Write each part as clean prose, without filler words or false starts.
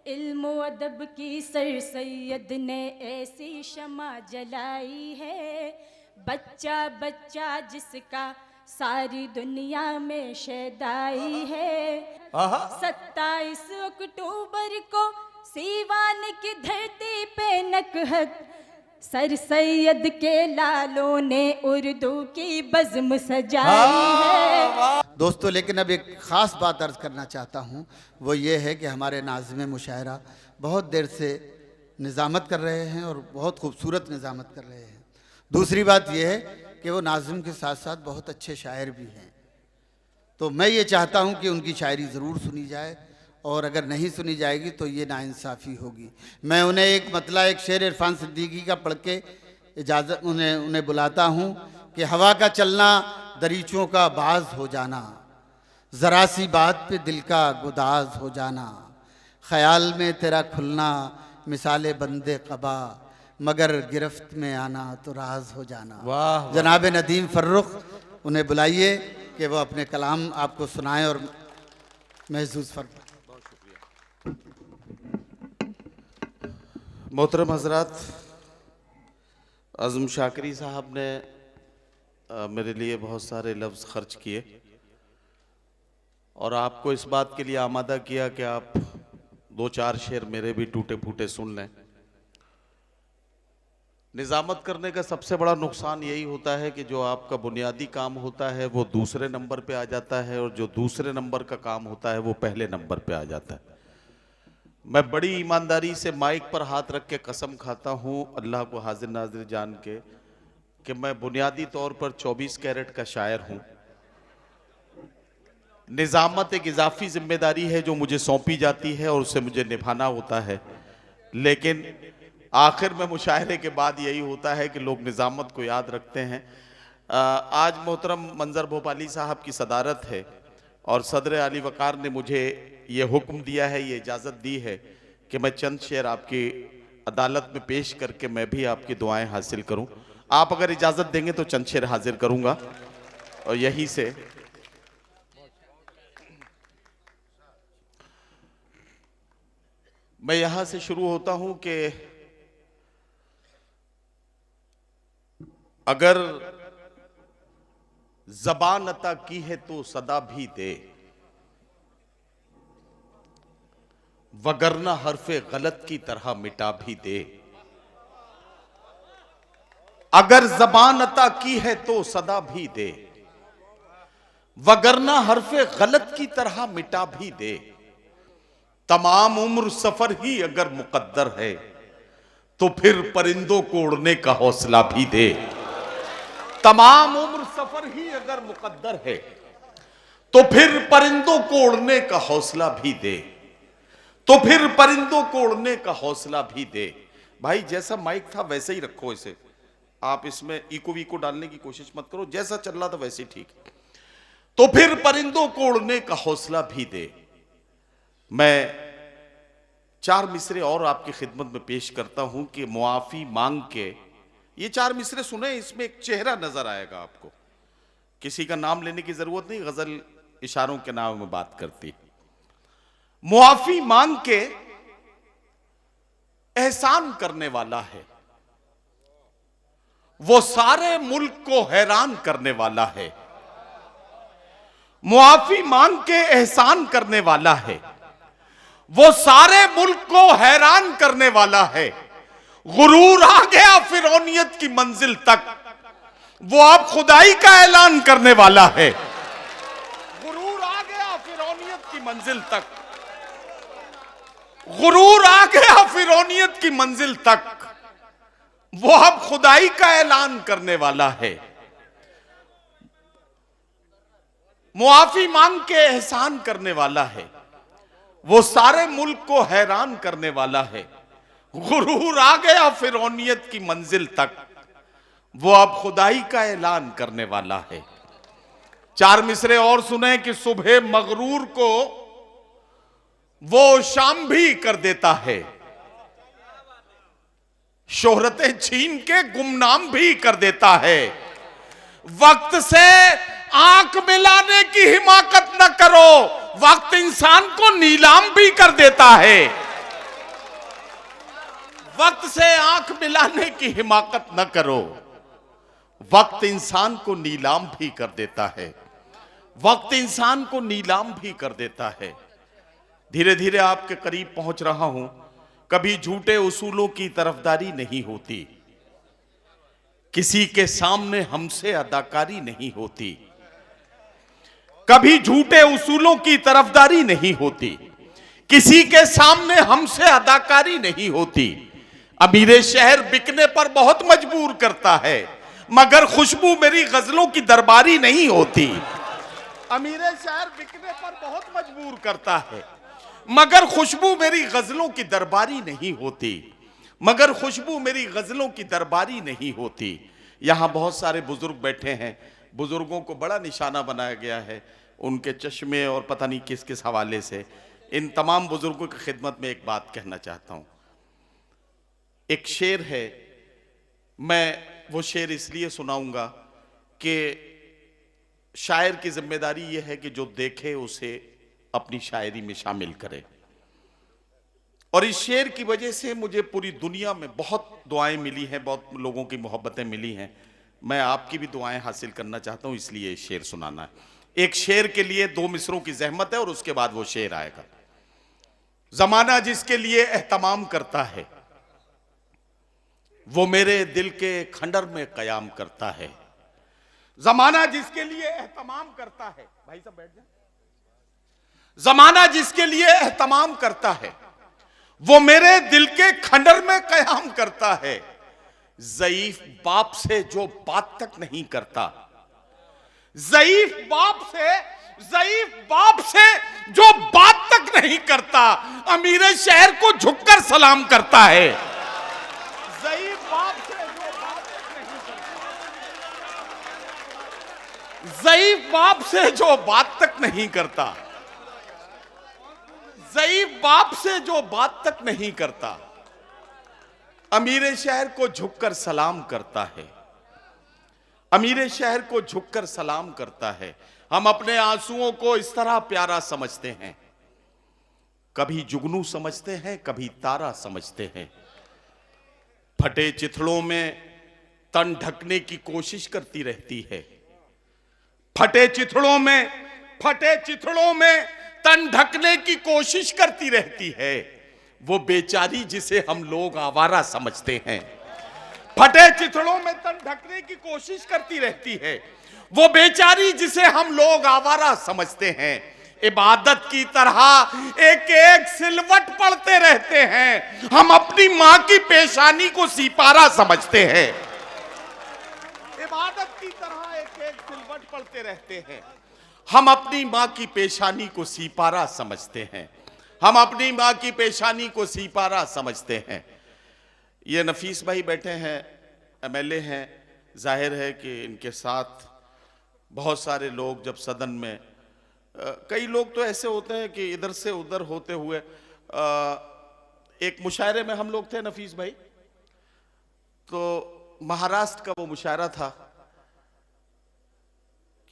इल्म व अदब की सर सैयद ने ऐसी शमा जलाई है, बच्चा बच्चा जिसका सारी दुनिया में शैदाई है। 27 अक्टूबर को सीवान की धरती पे नकहत सर सैयद के लालों ने उर्दू की बज़्म सजाई है। दोस्तों, लेकिन अब एक ख़ास बात अर्ज़ करना चाहता हूँ, वो ये है कि हमारे नाज़िम मुशायरा बहुत देर से निज़ामत कर रहे हैं और बहुत खूबसूरत निज़ामत कर रहे हैं। दूसरी बात यह है कि वो नाज़िम के साथ साथ बहुत अच्छे शायर भी हैं, तो मैं ये चाहता हूँ कि उनकी शायरी ज़रूर सुनी जाए, और अगर नहीं सुनी जाएगी तो ये नाइंसाफ़ी होगी। मैं उन्हें एक शेर इरफान सिद्दीकी का पढ़ के इजाज़त उन्हें बुलाता हूँ कि हवा का चलना दरीचों का बाज हो जाना, ज़रा सी बात पे दिल का गुदाज हो जाना, ख़याल में तेरा खुलना मिसाले बंदे क़बा, मगर गिरफ्त में आना तो राज हो जाना। वाह। जनाब नदीम फर्रुख, उन्हें बुलाइए कि वो अपने कलाम आपको सुनाएं और महसूस फरमाएं। मोहतरम हजरात, आज़म शाकरी साहब ने मेरे लिए बहुत सारे लफ्ज़ खर्च किए और आपको इस बात के लिए आमादा किया कि आप 2-4 शेर मेरे भी टूटे फूटे सुन लें। निज़ामत करने का सबसे बड़ा नुकसान यही होता है कि जो आपका बुनियादी काम होता है वो दूसरे नंबर पे आ जाता है, और जो दूसरे नंबर का काम होता है वो पहले नंबर पे आ जाता है। मैं बड़ी ईमानदारी से माइक पर हाथ रख के कसम खाता हूँ अल्लाह को हाजिर नाजिर जान के कि मैं बुनियादी तौर पर 24 कैरेट का शायर हूँ। निज़ामत एक इजाफी जिम्मेदारी है जो मुझे सौंपी जाती है और उसे मुझे निभाना होता है, लेकिन आखिर में मुशायरे के बाद यही होता है कि लोग निज़ामत को याद रखते हैं। आज मोहतरम मंजर भोपाली साहब की सदारत है और सदर अली वकार ने मुझे ये हुक्म दिया है, ये इजाज़त दी है कि मैं चंद शेर आपकी अदालत में पेश करके मैं भी आपकी दुआएं हासिल करूं। आप अगर इजाज़त देंगे तो चंद शेर हाजिर करूंगा, और यहीं से मैं यहां से शुरू होता हूं कि अगर ज़बान अता की है तो सदा भी दे, वगरना हरफे गलत की तरह मिटा भी दे। अगर ज़बान अता की है तो सदा भी दे, वगरना हरफे गलत की तरह मिटा भी दे। तमाम उम्र सफर ही अगर मुकद्दर है तो फिर परिंदों को उड़ने का हौसला भी दे। तमाम उम्र सफर ही अगर मुकद्दर है तो फिर परिंदों को उड़ने का हौसला भी दे, तो फिर परिंदों को उड़ने का हौसला भी दे। भाई जैसा माइक था वैसे ही रखो इसे, आप इसमें इको वीको डालने की कोशिश मत करो, जैसा चल रहा था वैसे ही ठीक। तो फिर परिंदों को उड़ने का हौसला भी दे। मैं 4 मिसरे और आपकी खिदमत में पेश करता हूं कि मुआफी मांग के, ये 4 मिसरे सुने, इसमें एक चेहरा नजर आएगा आपको, किसी का नाम लेने की जरूरत नहीं, गजल इशारों के नाम में बात करती। मुआफी मांग के एहसान करने वाला है, वो सारे मुल्क को हैरान करने वाला है। मुआफी मांग के एहसान करने वाला है, वो सारे मुल्क को हैरान करने वाला है। गुरूर आ गया फिरौनियत की मंजिल तक, वो अब खुदाई का ऐलान करने वाला है। गुरूर आ गया फिरौनियत की मंजिल तक, गुरूर आ गया फिरौनियत की मंजिल तक, वो अब खुदाई का ऐलान करने वाला है। मुआफी मांग के एहसान करने वाला है, वो सारे मुल्क को हैरान करने वाला है। गुरूर आ गया फिरौनियत की मंजिल तक, वो अब खुदाई का ऐलान करने वाला है। 4 मिसरे और सुने कि सुबह मगरूर को वो शाम भी कर देता है, शोहरतें छीन के गुमनाम भी कर देता है। वक्त से आंख मिलाने की हिमाकत न करो, वक्त इंसान को नीलाम भी कर देता है। वक्त से आंख मिलाने की हिमाकत न करो। वक्त इंसान को नीलाम भी कर देता है, वक्त इंसान को नीलाम भी कर देता है। धीरे धीरे आपके करीब पहुंच रहा हूं। कभी झूठे उसूलों की तरफदारी नहीं होती, किसी के सामने हमसे अदाकारी नहीं होती। कभी झूठे उसूलों की तरफदारी नहीं होती, किसी के सामने हमसे अदाकारी नहीं होती। अमीरे शहर बिकने पर बहुत मजबूर करता है, मगर खुशबू मेरी गजलों की दरबारी नहीं होती। अमीरे शहर बिकने पर बहुत मजबूर करता है, मगर खुशबू मेरी गजलों की दरबारी नहीं होती, मगर खुशबू मेरी गजलों की दरबारी नहीं होती। यहां बहुत सारे बुजुर्ग बैठे हैं, बुजुर्गों को बड़ा निशाना बनाया गया है, उनके चश्मे और पता नहीं किस किस हवाले से। इन तमाम बुजुर्गों की खिदमत में एक बात कहना चाहता हूं। एक शेर है, मैं वो शेर इसलिए सुनाऊंगा कि शायर की जिम्मेदारी यह है कि जो देखे उसे अपनी शायरी में शामिल करे। और इस शेर की वजह से मुझे पूरी दुनिया में बहुत दुआएं मिली हैं, बहुत लोगों की मोहब्बतें मिली हैं। मैं आपकी भी दुआएं हासिल करना चाहता हूं, इसलिए ये शेर सुनाना है। एक शेर के लिए 2 मिसरों की जहमत है और उसके बाद वो शेर आएगा। जमाना जिसके लिए एहतमाम करता है, वो मेरे दिल के खंडर में कयाम करता है। जमाना जिसके लिए एहतमाम करता है, भाई साहब बैठ जाए। जमाना जिसके लिए एहतमाम करता है, वो मेरे दिल के खंडर में कयाम करता है। ज़ईफ बाप से जो बात तक नहीं करता, ज़ईफ बाप से जो बात तक नहीं करता, अमीरे शहर को झुककर सलाम करता है। ज़ईफ बाप से जो बात तक नहीं करता, ज़ईफ बाप से जो बात तक नहीं करता, ज़ईफ बाप से जो बात तक नहीं करता, अमीरे शहर को झुककर सलाम करता है। अमीरे शहर को झुककर सलाम करता है। हम अपने आंसुओं को इस तरह प्यारा समझते हैं, कभी जुगनू समझते हैं, कभी तारा समझते हैं। फटे चिथड़ों में तन ढकने की कोशिश करती रहती है, फटे चिथड़ों में तन ढकने की कोशिश करती रहती है। वो बेचारी जिसे हम लोग आवारा समझते हैं, फटे चिथड़ों में तन ढकने की कोशिश करती रहती है। वो बेचारी जिसे हम लोग आवारा समझते हैं। इबादत की तरह एक एक सिलवट पढ़ते रहते हैं, हम अपनी मां की पेशानी को सिपारा समझते हैं। इबादत की तरह एक एक सिलवट पढ़ते रहते हैं, हम अपनी मां की पेशानी को सिपारा समझते हैं। हम अपनी मां की पेशानी को सिपारा समझते हैं। ये नफीस भाई बैठे हैं, एमएलए हैं, जाहिर है कि इनके साथ बहुत सारे लोग जब सदन में, कई लोग तो ऐसे होते हैं कि इधर से उधर होते हुए, एक मुशायरे में हम लोग थे नफीस भाई, तो महाराष्ट्र का वो मुशायरा था।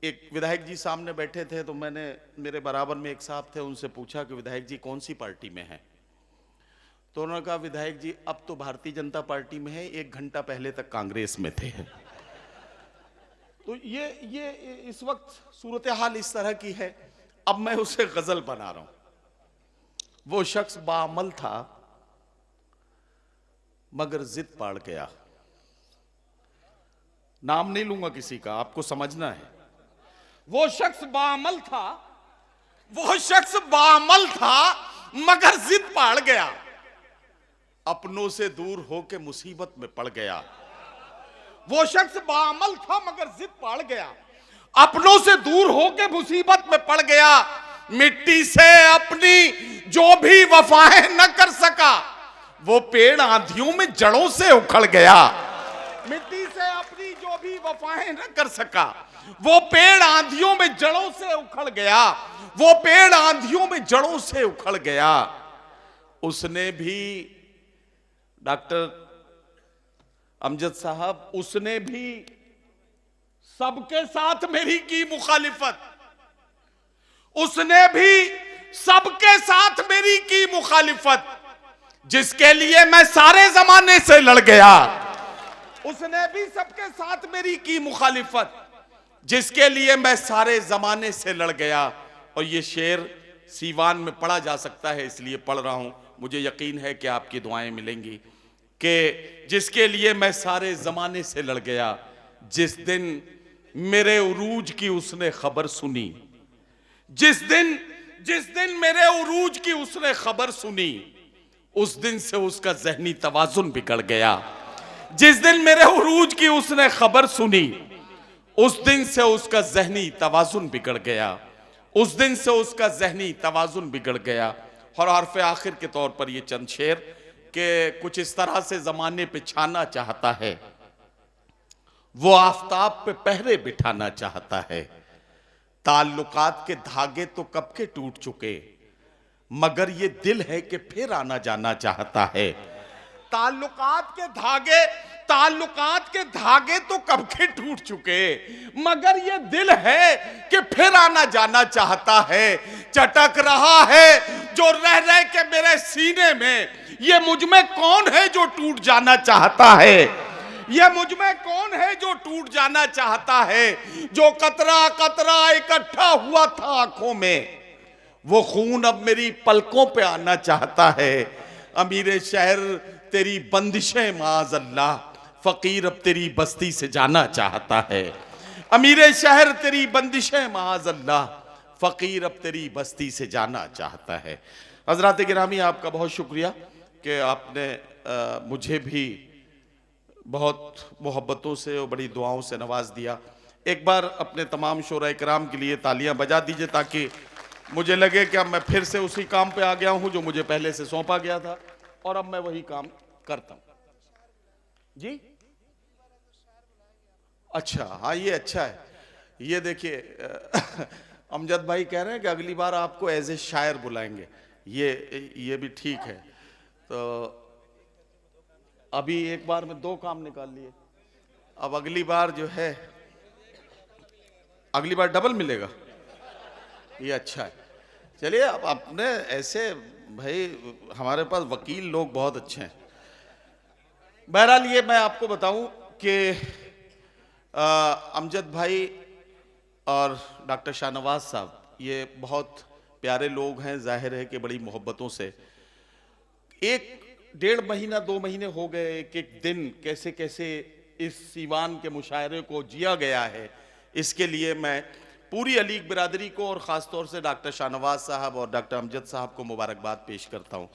एक विधायक जी सामने बैठे थे, तो मैंने, मेरे बराबर में एक साहब थे, उनसे पूछा कि विधायक जी कौन सी पार्टी में हैं? तो उन्होंने कहा विधायक जी अब तो भारतीय जनता पार्टी में है, 1 घंटा पहले तक कांग्रेस में थे। तो ये इस वक्त सूरत हाल इस तरह की है। अब मैं उसे गजल बना रहा हूं। वो शख्स बाअमल था मगर जिद पाड़ गया। नाम नहीं लूंगा किसी का, आपको समझना है। वो शख्स बाअमल था मगर जिद पाड़ गया, अपनों से दूर होके मुसीबत में पड़ गया। वो शख्स बाअमल था मगर जिद पाड़ गया, अपनों से दूर होके मुसीबत में पड़ गया। मिट्टी से अपनी जो भी वफाएं न कर सका, वो पेड़ आंधियों में जड़ों से उखड़ गया। मिट्टी से अपनी जो भी वफाएं न कर सका, वो पेड़ आंधियों में जड़ों से उखड़ गया। वो पेड़ आंधियों में जड़ों से उखड़ गया। उसने भी, डॉक्टर अमजद साहब, उसने भी सबके साथ मेरी की मुखालिफत, उसने भी सबके साथ मेरी की मुखालिफत। जिसके लिए मैं सारे जमाने से लड़ गया, उसने भी सबके साथ मेरी की मुखालिफत। जिसके लिए मैं सारे जमाने से लड़ गया। और ये शेर सीवान में पढ़ा जा सकता है, इसलिए पढ़ रहा हूं। मुझे यकीन है कि आपकी दुआएं मिलेंगी। कि जिसके लिए मैं सारे जमाने से लड़ गया, जिस दिन मेरे उरूज की उसने खबर सुनी, जिस दिन मेरे उरूज की उसने खबर सुनी, उस दिन से उसका ज़हनी तवाजुन बिगड़ गया। जिस दिन मेरे उरूज की उसने खबर सुनी, उस दिन से उसका ज़हनी तवाजुन बिगड़ गया। उस दिन से उसका ज़हनी तवाजुन बिगड़ गया। और हरफ आखिर के तौर पर ये चंद शेर के कुछ इस तरह से ज़माने पे छाना चाहता है, वो आफताब पे पहरे बिठाना चाहता है। ताल्लुकात के धागे तो कब के टूट चुके, मगर ये दिल है कि फिर आना जाना चाहता है। ताल्लुकात के धागे तो कब के टूट चुके, मगर ये दिल है कि फिर आना जाना चाहता है। चटक रहा है जो रह रह के मेरे सीने में, ये मुझ में कौन है जो टूट जाना चाहता है। ये मुझ में कौन है जो टूट जाना चाहता है। जो कतरा कतरा इकट्ठा हुआ था आंखों में, वो खून अब मेरी पलकों पे आना चाहता है। अमीर शहर तेरी बंदिशें माज़ अल्लाह, फकीर अब तेरी बस्ती से जाना चाहता है। अमीर शहर तेरी बंदिशें माज़ अल्लाह, फकीर अब तेरी बस्ती से जाना चाहता है। हजरात गिरामी, आपका बहुत शुक्रिया कि आपने मुझे भी बहुत मोहब्बतों से और बड़ी दुआओं से नवाज दिया। एक बार अपने तमाम शोरा इकराम के लिए तालियां बजा दीजिए, ताकि मुझे लगे कि अब मैं फिर से उसी काम पे आ गया हूं जो मुझे पहले से सौंपा गया था, और अब मैं वही काम करता हूं। जी अच्छा, हाँ ये अच्छा है। ये देखिए अमजद भाई कह रहे हैं कि अगली बार आपको एज ए शायर बुलाएंगे। ये भी ठीक है। तो अभी एक बार में 2 काम निकाल लिए, अब अगली बार जो है, अगली बार डबल मिलेगा। ये अच्छा है। चलिए, अब अपने ऐसे भाई हमारे पास वकील लोग बहुत अच्छे हैं। बहरहाल ये मैं आपको बताऊं कि अमजद भाई और डॉक्टर शाहनवाज साहब ये बहुत प्यारे लोग हैं। जाहिर है कि बड़ी मोहब्बतों से 1-1.5 महीना 2 महीने हो गए, एक दिन कैसे कैसे इस सीवान के मुशायरे को जिया गया है। इसके लिए मैं पूरी अलीग बिरादरी को और ख़ास तौर से डॉक्टर शाहनवाज साहब और डॉक्टर अमजद साहब को मुबारकबाद पेश करता हूँ।